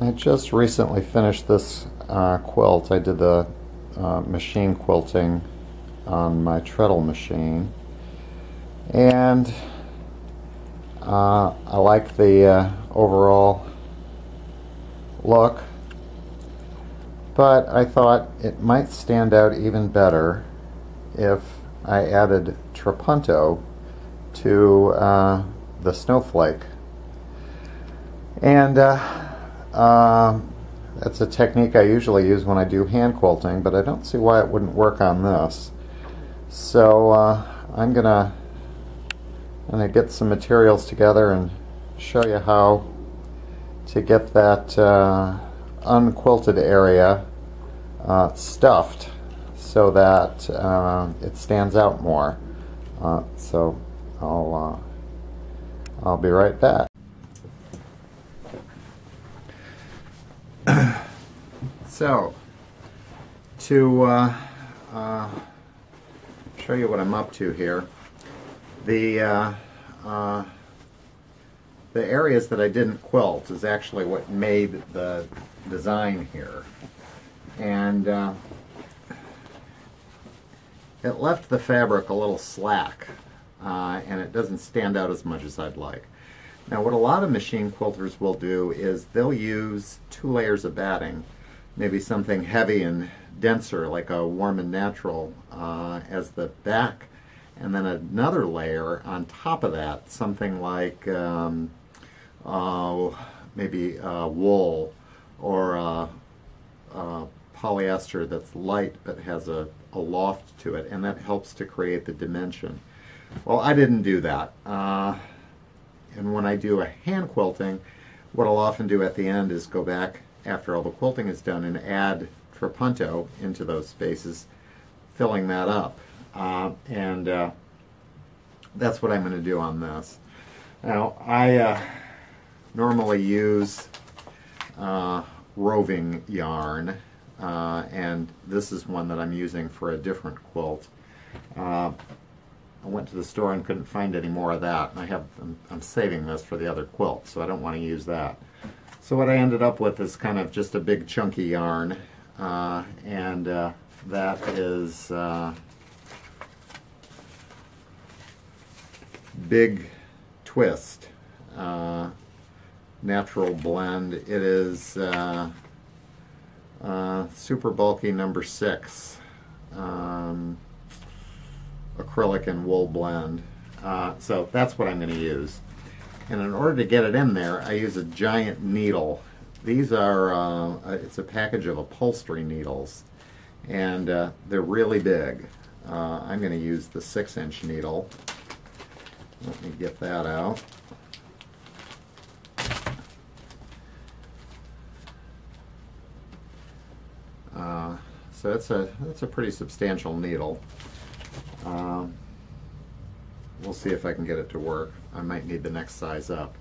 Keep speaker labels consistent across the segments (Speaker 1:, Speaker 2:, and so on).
Speaker 1: I just recently finished this quilt. I did the machine quilting on my treadle machine, and I like the overall look, but I thought it might stand out even better if I added Trapunto to the snowflake. And that's a technique I usually use when I do hand quilting, but I don't see why it wouldn't work on this. So I'm gonna get some materials together and show you how to get that unquilted area stuffed so that it stands out more. So I'll be right back. So, to show you what I'm up to here, the areas that I didn't quilt is actually what made the design here, and it left the fabric a little slack, and it doesn't stand out as much as I'd like. Now, what a lot of machine quilters will do is they'll use 2 layers of batting, maybe something heavy and denser like a warm and natural as the back, and then another layer on top of that, something like maybe wool or polyester that's light but has a loft to it, and that helps to create the dimension. Well, I didn't do that. And when I do a hand quilting, what I'll often do at the end is go back after all the quilting is done and add Trapunto into those spaces, filling that up. And that's what I'm going to do on this. Now, I normally use roving yarn, and this is one that I'm using for a different quilt. I went to the store and couldn't find any more of that, and I'm saving this for the other quilt, so I don't want to use that. So what I ended up with is kind of just a big chunky yarn, and that is Big Twist Natural Blend. It is super bulky number 6. Acrylic and wool blend. So that's what I'm going to use. And in order to get it in there, I use a giant needle. These are, it's a package of upholstery needles, and they're really big. I'm going to use the 6-inch needle. Let me get that out. So it's a pretty substantial needle. We'll see if I can get it to work. I might need the next size up.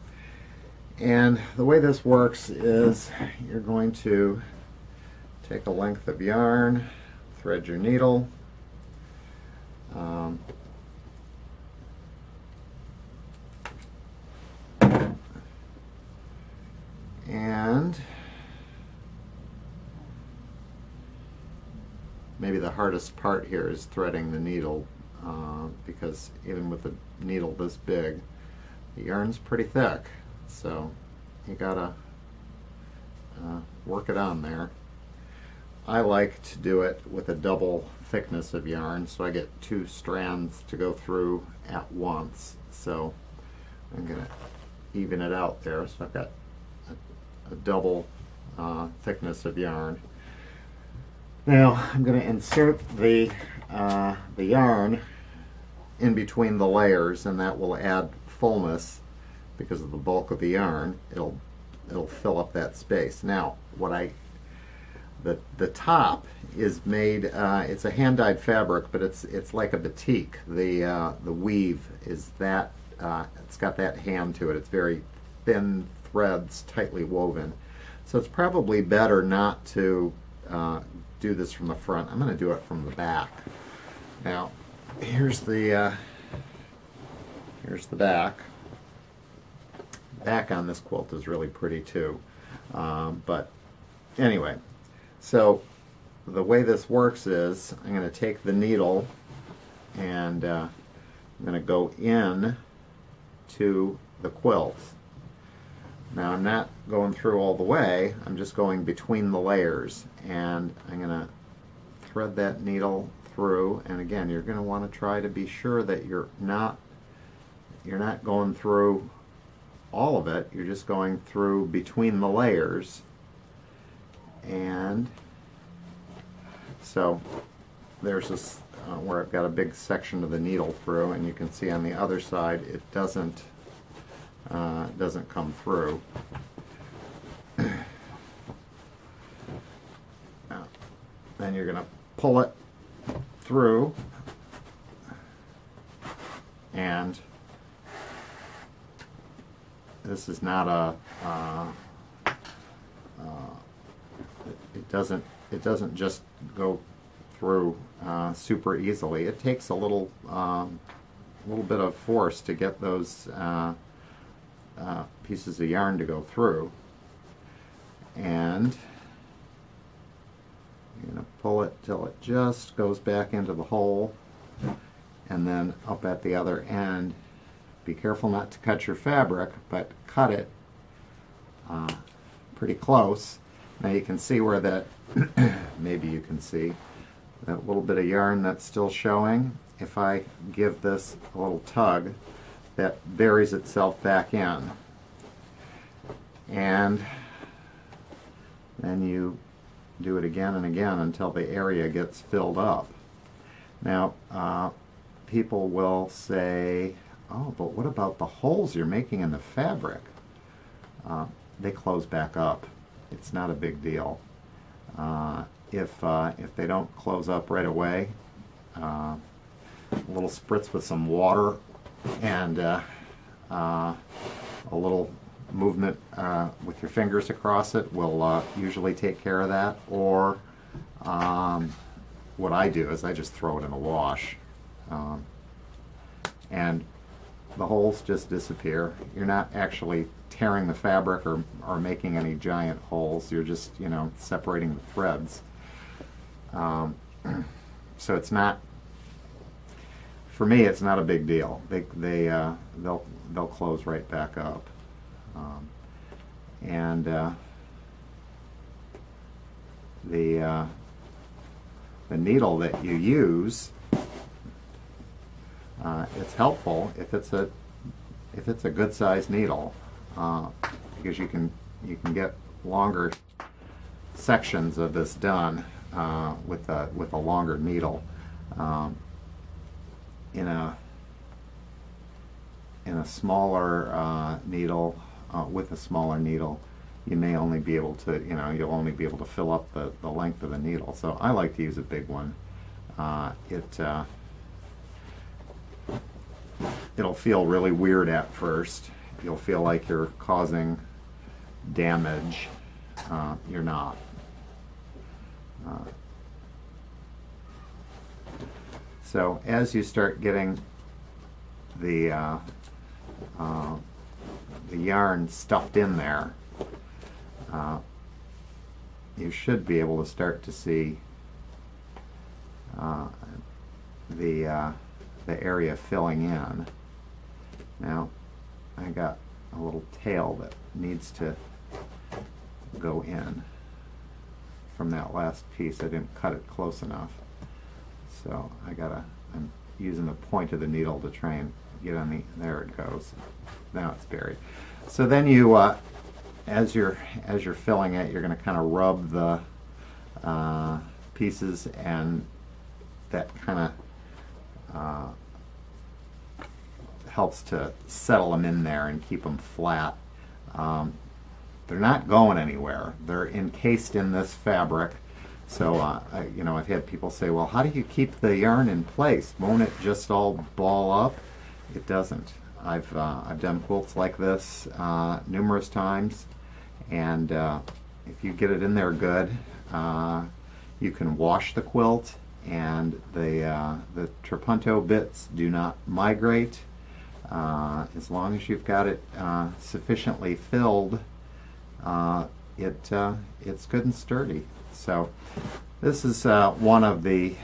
Speaker 1: And the way this works is you're going to take a length of yarn, thread your needle, and maybe the hardest part here is threading the needle, because even with a needle this big, the yarn's pretty thick, so you gotta work it on there. I like to do it with a double thickness of yarn, so I get 2 strands to go through at once. So I'm gonna even it out there, so I've got a double thickness of yarn. Now I'm going to insert the yarn in between the layers, and that will add fullness because of the bulk of the yarn. It'll fill up that space. Now, the top is made. It's a hand-dyed fabric, but it's like a batik. The weave is that. It's got that hand to it. It's very thin threads, tightly woven. So it's probably better not to do this from the front. I'm going to do it from the back. Now, here's the back. Back on this quilt is really pretty too. But anyway, so the way this works is I'm going to take the needle and I'm going to go in to the quilt. Now I'm not going through all the way, I'm just going between the layers, and I'm going to thread that needle through. And again, you're going to want to try to be sure that you're not going through all of it, you're just going through between the layers. And so there's this where I've got a big section of the needle through, and you can see on the other side it doesn't come through. Then you're going to pull it through, and this is not it doesn't just go through super easily. It takes a little bit of force to get those pieces of yarn to go through. And you're going to pull it till it just goes back into the hole, and then up at the other end, be careful not to cut your fabric, but cut it pretty close. Now you can see where that maybe you can see that little bit of yarn that's still showing. If I give this a little tug, that buries itself back in, and then you do it again and again until the area gets filled up. Now people will say, oh, but what about the holes you're making in the fabric? They close back up. It's not a big deal. If they don't close up right away, a little spritz with some water and a little movement with your fingers across it will usually take care of that. Or what I do is I just throw it in a wash, and the holes just disappear. You're not actually tearing the fabric or making any giant holes. You're just, separating the threads. So it's not, for me, it's not a big deal. They'll close right back up. And the needle that you use, it's helpful if it's a good sized needle, because you can get longer sections of this done with a longer needle. In a smaller needle, with a smaller needle, you may only be able to, you'll only be able to fill up the length of the needle. So I like to use a big one. It'll feel really weird at first. You'll feel like you're causing damage. You're not. So as you start getting the yarn stuffed in there, you should be able to start to see the area filling in. Now I got a little tail that needs to go in from that last piece. I didn't cut it close enough, so I'm using the point of the needle to try and get on the, there it goes. Now it's buried. So then you, as you're filling it, you're going to kind of rub the pieces, and that kind of helps to settle them in there and keep them flat. They're not going anywhere. They're encased in this fabric. So I've had people say, well, how do you keep the yarn in place? Won't it just all ball up? It doesn't. I've done quilts like this numerous times, and if you get it in there good, you can wash the quilt, and the Trapunto bits do not migrate as long as you've got it sufficiently filled. it's good and sturdy. So this is one of the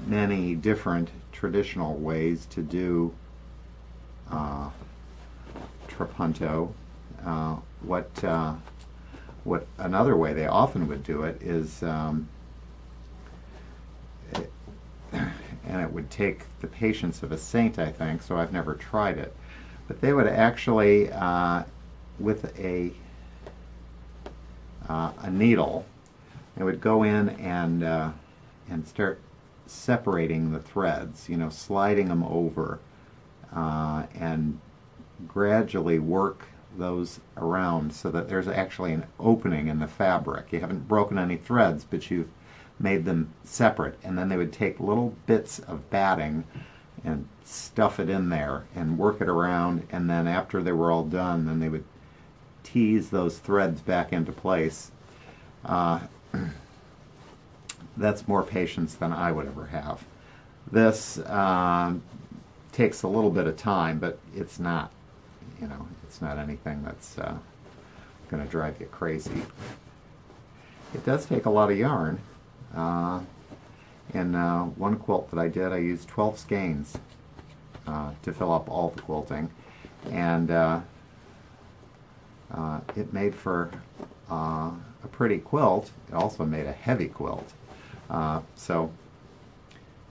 Speaker 1: many different traditional ways to do Trapunto. What another way they often would do it is, and it would take the patience of a saint, I think, so I've never tried it. But they would actually, with a needle, they would go in and start separating the threads, you know, sliding them over, and gradually work those around so that there's actually an opening in the fabric. You haven't broken any threads, but you've made them separate. And then they would take little bits of batting and stuff it in there and work it around, and then after they were all done, then they would tease those threads back into place. That's more patience than I would ever have. This takes a little bit of time, but it's not, you know, it's not anything that's going to drive you crazy. It does take a lot of yarn. In one quilt that I did, I used 12 skeins to fill up all the quilting, and it made for a pretty quilt. It also made a heavy quilt. So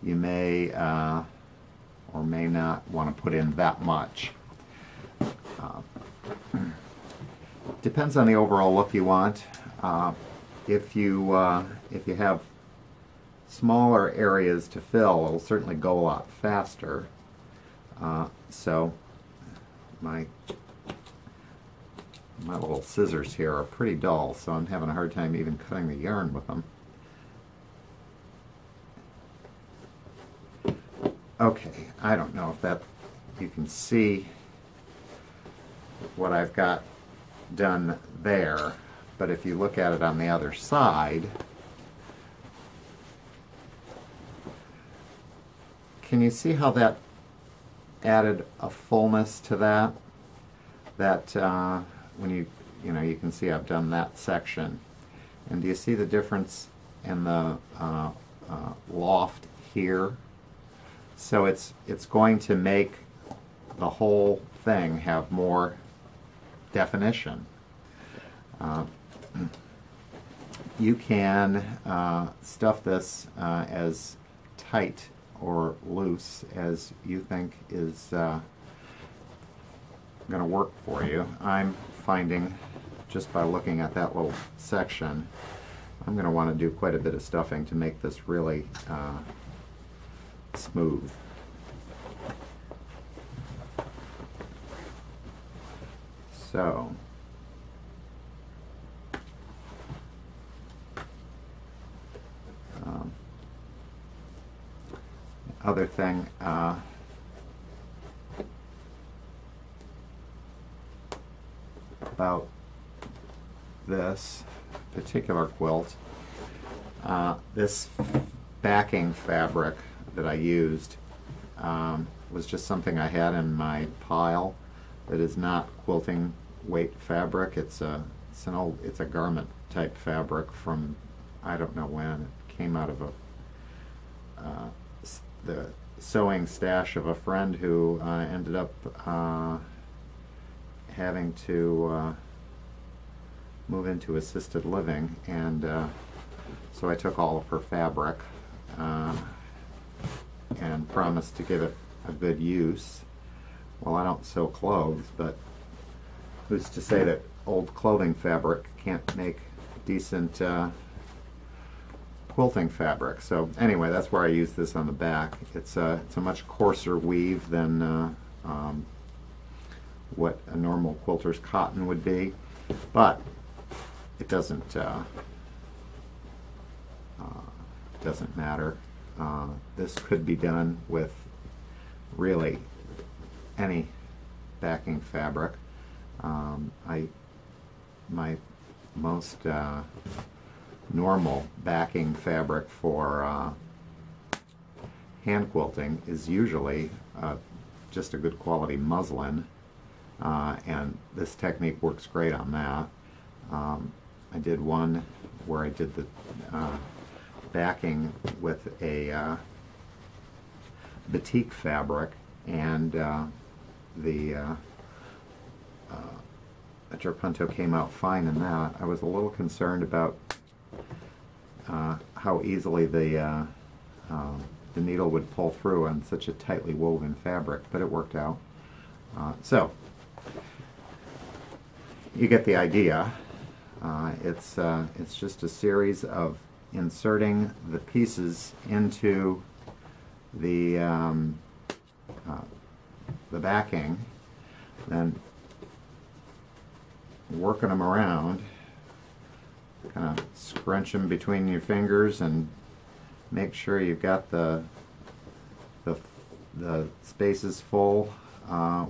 Speaker 1: you may or may not want to put in that much. Depends on the overall look you want. If you have smaller areas to fill, it'll certainly go a lot faster. So my little scissors here are pretty dull, so I'm having a hard time even cutting the yarn with them. Okay, I don't know if that you can see what I've got done there, but if you look at it on the other side, can you see how that added a fullness to that? That when you know, you can see I've done that section, and do you see the difference in the loft here? So it's going to make the whole thing have more definition. You can stuff this as tight or loose as you think is going to work for you. I'm finding, just by looking at that little section, I'm going to want to do quite a bit of stuffing to make this really smooth. So other thing, about this particular quilt, this backing fabric that I used was just something I had in my pile that is not quilting weight fabric. It's a garment type fabric from, I don't know when. It came out of the sewing stash of a friend who ended up having to move into assisted living, and so I took all of her fabric and promised to give it a good use. Well, I don't sew clothes, but who's to say that old clothing fabric can't make decent quilting fabric? So anyway, that's where I use this on the back. It's a much coarser weave than what a normal quilter's cotton would be, but it doesn't matter. This could be done with really any backing fabric. My most normal backing fabric for hand quilting is usually just a good quality muslin, and this technique works great on that. I did one where I did the backing with a batik fabric, and the Trapunto came out fine in that. I was a little concerned about how easily the needle would pull through on such a tightly woven fabric, but it worked out. So you get the idea. It's just a series of inserting the pieces into the backing, then working them around, kind of scrunch them between your fingers and make sure you've got the spaces full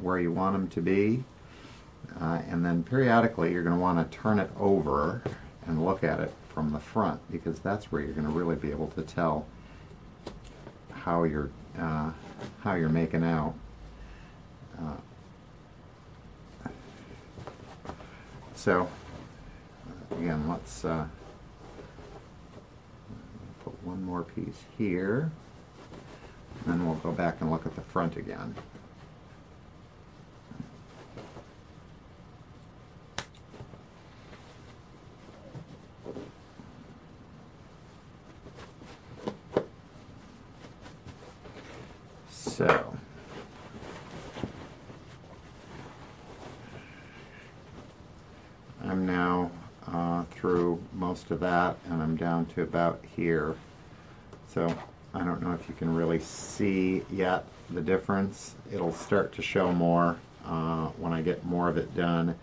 Speaker 1: where you want them to be, and then periodically you're going to want to turn it over and look at it from the front, because that's where you're going to really be able to tell how you're making out. So again, let's put one more piece here, and then we'll go back and look at the front again. So I'm now through most of that, and I'm down to about here. So I don't know if you can really see yet the difference. It'll start to show more when I get more of it done,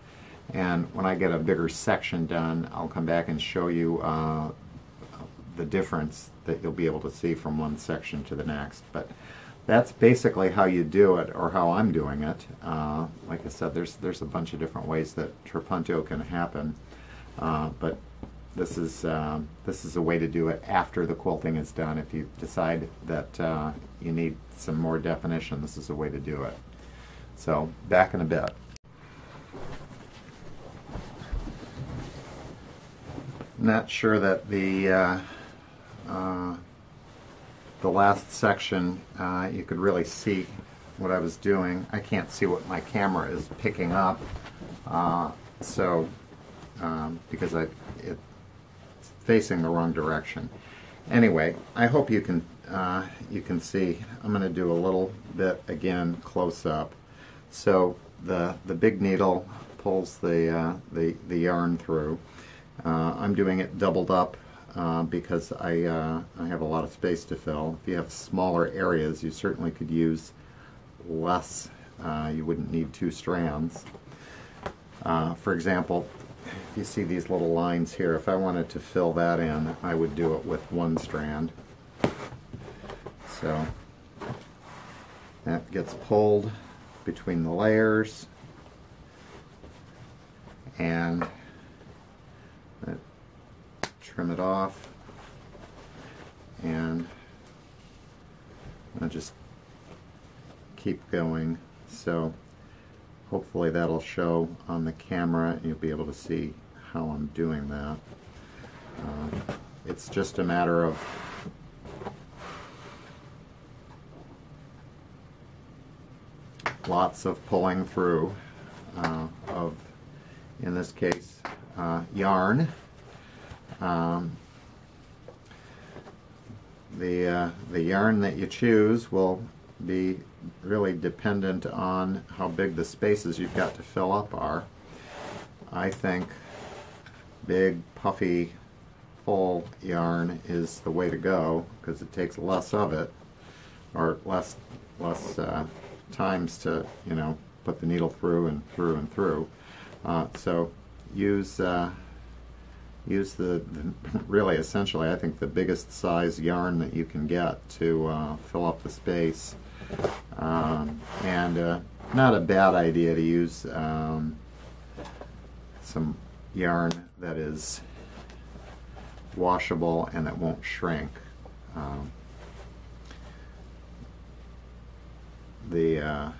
Speaker 1: and when I get a bigger section done, I'll come back and show you the difference that you'll be able to see from one section to the next. But that's basically how you do it, or how I'm doing it. Like I said, there's a bunch of different ways that Trapunto can happen, but this is a way to do it after the quilting is done. If you decide that you need some more definition, this is a way to do it. So back in a bit. Not sure that the last section you could really see what I was doing. I can't see what my camera is picking up, because it's facing the wrong direction. Anyway, I hope you can see. I'm going to do a little bit again close up. So the big needle pulls the yarn through. I'm doing it doubled up because I have a lot of space to fill. If you have smaller areas, you certainly could use less. You wouldn't need 2 strands. For example, if you see these little lines here, if I wanted to fill that in, I would do it with 1 strand. So that gets pulled between the layers, and trim it off, and I'll just keep going. So hopefully that'll show on the camera, and you'll be able to see how I'm doing that. It's just a matter of lots of pulling through of, in this case, yarn. The yarn that you choose will be really dependent on how big the spaces you've got to fill up are. I think big, puffy, full yarn is the way to go, because it takes less of it, or less times to, put the needle through and through and through. So use the really, essentially, I think the biggest size yarn that you can get to fill up the space. And not a bad idea to use some yarn that is washable and that won't shrink. The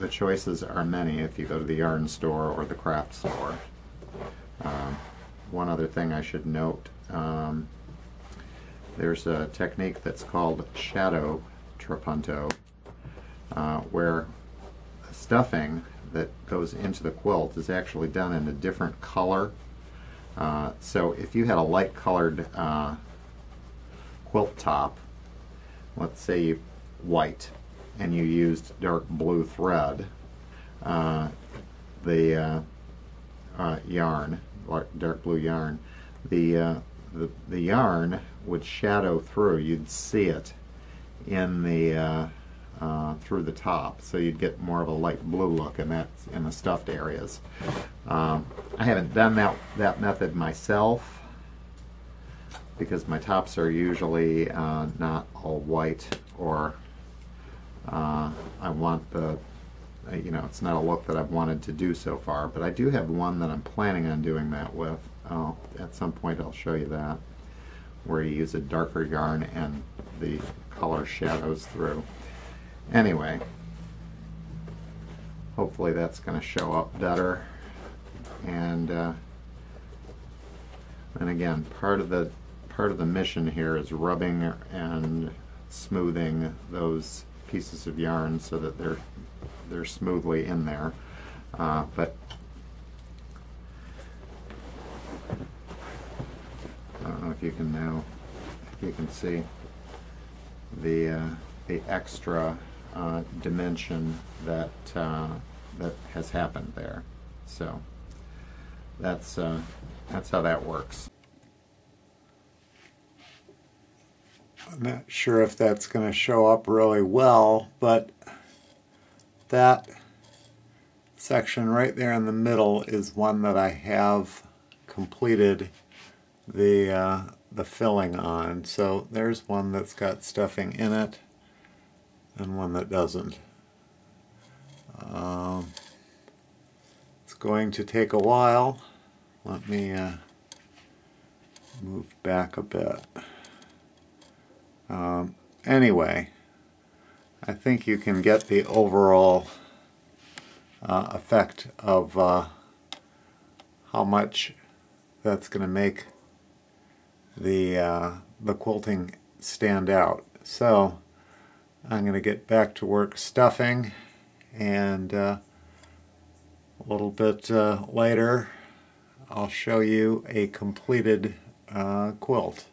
Speaker 1: choices are many if you go to the yarn store or the craft store. one other thing I should note. There's a technique that's called shadow trapunto, where stuffing that goes into the quilt is actually done in a different color. So if you had a light colored quilt top, let's say white, and you used dark blue thread, the yarn, dark blue yarn, the yarn would shadow through. You'd see it in the through the top, so you'd get more of a light blue look in the stuffed areas. I haven't done that method myself because my tops are usually not all white, or I want the, it's not a look that I've wanted to do so far, but I do have one that I'm planning on doing that with. At some point I'll show you that, where you use a darker yarn and the color shadows through. Anyway, hopefully that's going to show up better. And again, part of the mission here is rubbing and smoothing those pieces of yarn so that they're smoothly in there. But I don't know if you can see the extra dimension that has happened there. So that's how that works. I'm not sure if that's going to show up really well, but that section right there in the middle is one that I have completed the filling on. So there's one that's got stuffing in it and one that doesn't. It's going to take a while. Let me move back a bit. Anyway, I think you can get the overall effect of how much that's going to make the quilting stand out. So I'm going to get back to work stuffing, and a little bit later I'll show you a completed quilt.